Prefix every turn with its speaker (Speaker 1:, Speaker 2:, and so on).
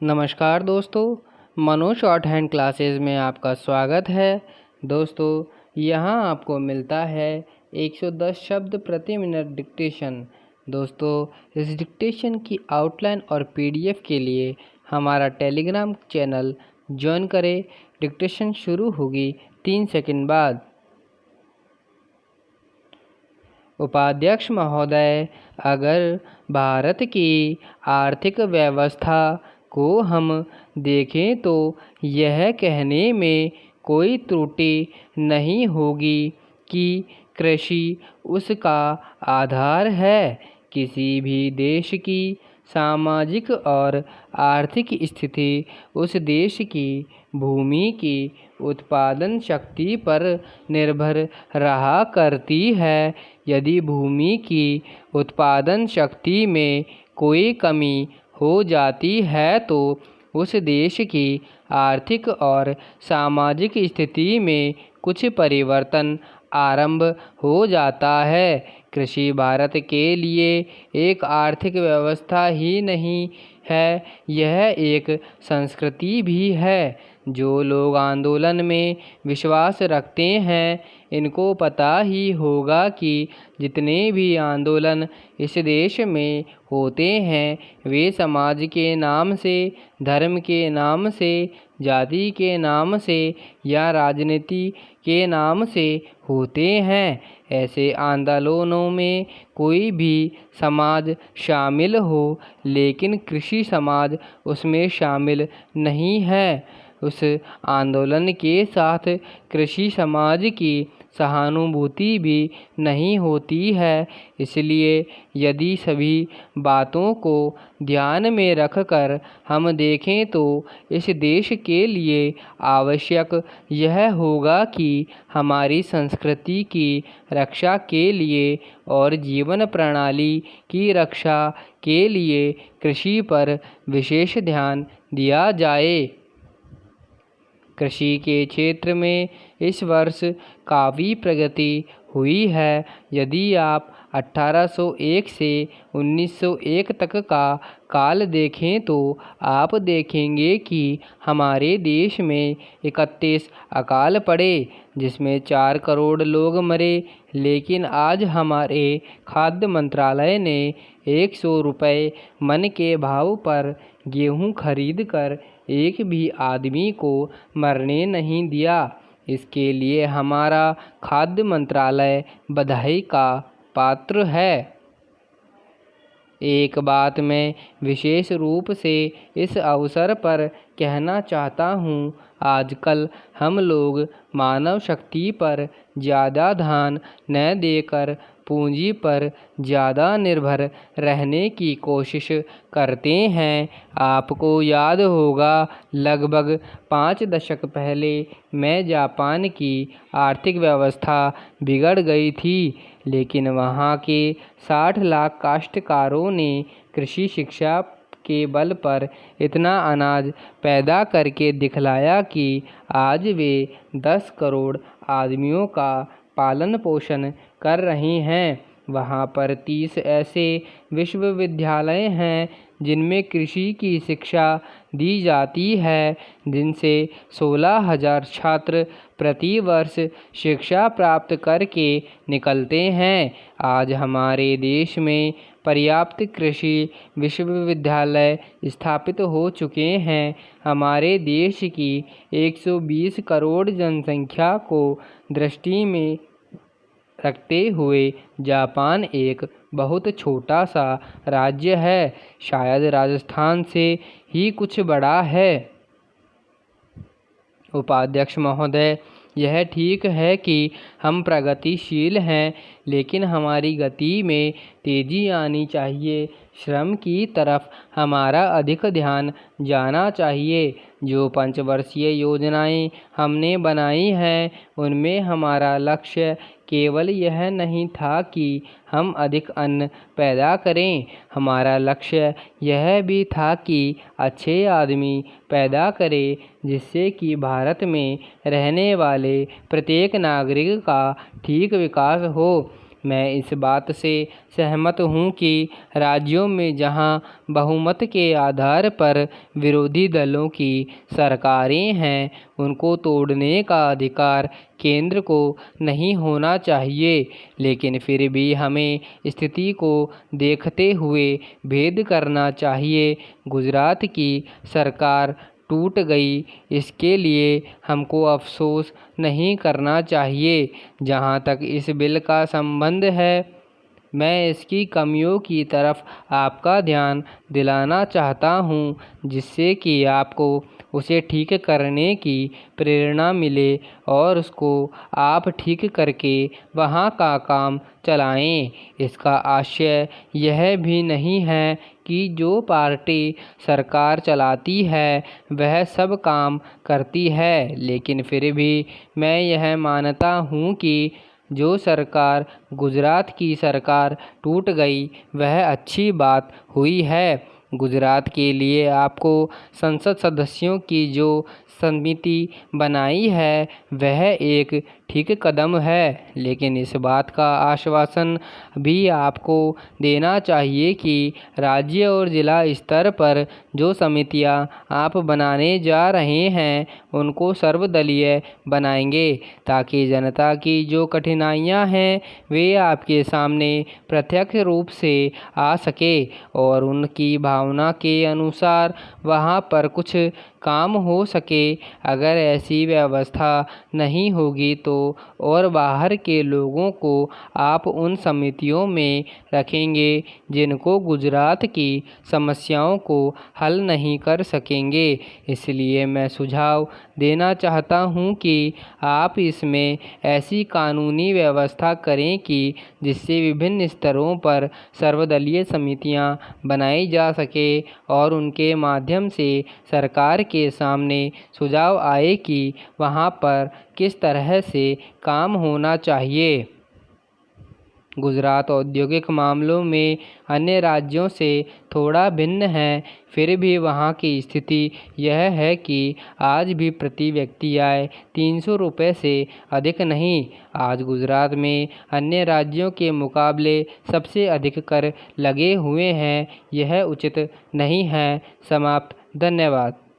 Speaker 1: नमस्कार दोस्तों, Manoj short hand classes में आपका स्वागत है। दोस्तों, यहाँ आपको मिलता है 110 शब्द प्रति मिनट डिक्टेशन। दोस्तों, इस डिक्टेशन की आउटलाइन और पीडीएफ के लिए हमारा टेलीग्राम चैनल ज्वाइन करें। डिक्टेशन शुरू होगी 3 सेकंड बाद। उपाध्यक्ष महोदय, अगर भारत की आर्थिक व्यवस्था को हम देखें तो यह कहने में कोई त्रुटि नहीं होगी कि कृषि उसका आधार है। किसी भी देश की सामाजिक और आर्थिक स्थिति उस देश की भूमि की उत्पादन शक्ति पर निर्भर रहा करती है। यदि भूमि की उत्पादन शक्ति में कोई कमी हो जाती है तो उस देश की आर्थिक और सामाजिक स्थिति में कुछ परिवर्तन आरंभ हो जाता है। कृषि भारत के लिए एक आर्थिक व्यवस्था ही नहीं है, यह एक संस्कृति भी है। जो लोग आंदोलन में विश्वास रखते हैं, इनको पता ही होगा कि जितने भी आंदोलन इस देश में होते हैं वे समाज के नाम से, धर्म के नाम से, जाति के नाम से या राजनीति के नाम से होते हैं। ऐसे आंदोलनों में कोई भी समाज शामिल हो, लेकिन कृषि समाज उसमें शामिल नहीं है। उस आंदोलन के साथ कृषि समाज की सहानुभूति भी नहीं होती है। इसलिए यदि सभी बातों को ध्यान में रखकर हम देखें तो इस देश के लिए आवश्यक यह होगा कि हमारी संस्कृति की रक्षा के लिए और जीवन प्रणाली की रक्षा के लिए कृषि पर विशेष ध्यान दिया जाए। कृषि के क्षेत्र में इस वर्ष काफ़ी प्रगति हुई है। यदि आप 1801 से 1901 तक का काल देखें तो आप देखेंगे कि हमारे देश में 31 अकाल पड़े, जिसमें 4 करोड़ लोग मरे। लेकिन आज हमारे खाद्य मंत्रालय ने 100 रुपये मन के भाव पर गेहूं खरीद कर एक भी आदमी को मरने नहीं दिया। इसके लिए हमारा खाद्य मंत्रालय बधाई का पात्र है। एक बात मैं विशेष रूप से इस अवसर पर कहना चाहता हूँ, आजकल हम लोग मानव शक्ति पर ज़्यादा ध्यान न देकर पूंजी पर ज़्यादा निर्भर रहने की कोशिश करते हैं। आपको याद होगा, लगभग 5 दशक पहले में जापान की आर्थिक व्यवस्था बिगड़ गई थी, लेकिन वहाँ के 60 लाख काश्तकारों ने कृषि शिक्षा के बल पर इतना अनाज पैदा करके दिखलाया कि आज वे 10 करोड़ आदमियों का पालन पोषण कर रहे हैं। वहाँ पर 30 ऐसे विश्वविद्यालय हैं जिनमें कृषि की शिक्षा दी जाती है, जिनसे 16,000 छात्र प्रति वर्ष शिक्षा प्राप्त करके निकलते हैं। आज हमारे देश में पर्याप्त कृषि विश्वविद्यालय स्थापित हो चुके हैं। हमारे देश की 120 करोड़ जनसंख्या को दृष्टि में रखते हुए जापान एक बहुत छोटा सा राज्य है, शायद राजस्थान से ही कुछ बड़ा है। उपाध्यक्ष महोदय, यह ठीक है कि हम प्रगतिशील हैं, लेकिन हमारी गति में तेजी आनी चाहिए। श्रम की तरफ हमारा अधिक ध्यान जाना चाहिए। जो 5 वर्षीय योजनाएं हमने बनाई हैं, उनमें हमारा लक्ष्य केवल यह नहीं था कि हम अधिक अन्न पैदा करें, हमारा लक्ष्य यह भी था कि अच्छे आदमी पैदा करें, जिससे कि भारत में रहने वाले प्रत्येक नागरिक का ठीक विकास हो। मैं इस बात से सहमत हूँ कि राज्यों में जहाँ बहुमत के आधार पर विरोधी दलों की सरकारें हैं, उनको तोड़ने का अधिकार केंद्र को नहीं होना चाहिए। लेकिन फिर भी हमें स्थिति को देखते हुए भेद करना चाहिए। गुजरात की सरकार टूट गई, इसके लिए हमको अफसोस नहीं करना चाहिए। जहाँ तक इस बिल का संबंध है, मैं इसकी कमियों की तरफ आपका ध्यान दिलाना चाहता हूँ, जिससे कि आपको उसे ठीक करने की प्रेरणा मिले और उसको आप ठीक करके वहाँ का काम चलाएं। इसका आशय यह भी नहीं है कि जो पार्टी सरकार चलाती है वह सब काम करती है, लेकिन फिर भी मैं यह मानता हूँ कि जो सरकार गुजरात की सरकार टूट गई वह अच्छी बात हुई है। गुजरात के लिए आपको संसद सदस्यों की जो समिति बनाई है वह एक ठीक कदम है, लेकिन इस बात का आश्वासन भी आपको देना चाहिए कि राज्य और जिला स्तर पर जो समितियां आप बनाने जा रहे हैं उनको सर्वदलीय बनाएंगे, ताकि जनता की जो कठिनाइयां हैं वे आपके सामने प्रत्यक्ष रूप से आ सके और उनकी भावना के अनुसार वहां पर कुछ काम हो सके। अगर ऐसी व्यवस्था नहीं होगी तो और बाहर के लोगों को आप उन समितियों में रखेंगे जिनको गुजरात की समस्याओं को हल नहीं कर सकेंगे। इसलिए मैं सुझाव देना चाहता हूं कि आप इसमें ऐसी कानूनी व्यवस्था करें कि जिससे विभिन्न स्तरों पर सर्वदलीय समितियां बनाई जा सके और उनके माध्यम से सरकार के सामने सुझाव आए कि वहां पर किस तरह से काम होना चाहिए। गुजरात औद्योगिक मामलों में अन्य राज्यों से थोड़ा भिन्न है, फिर भी वहाँ की स्थिति यह है कि आज भी प्रति व्यक्ति आय 300 रुपये से अधिक नहीं। आज गुजरात में अन्य राज्यों के मुकाबले सबसे अधिक कर लगे हुए हैं, यह उचित नहीं है। समाप्त। धन्यवाद।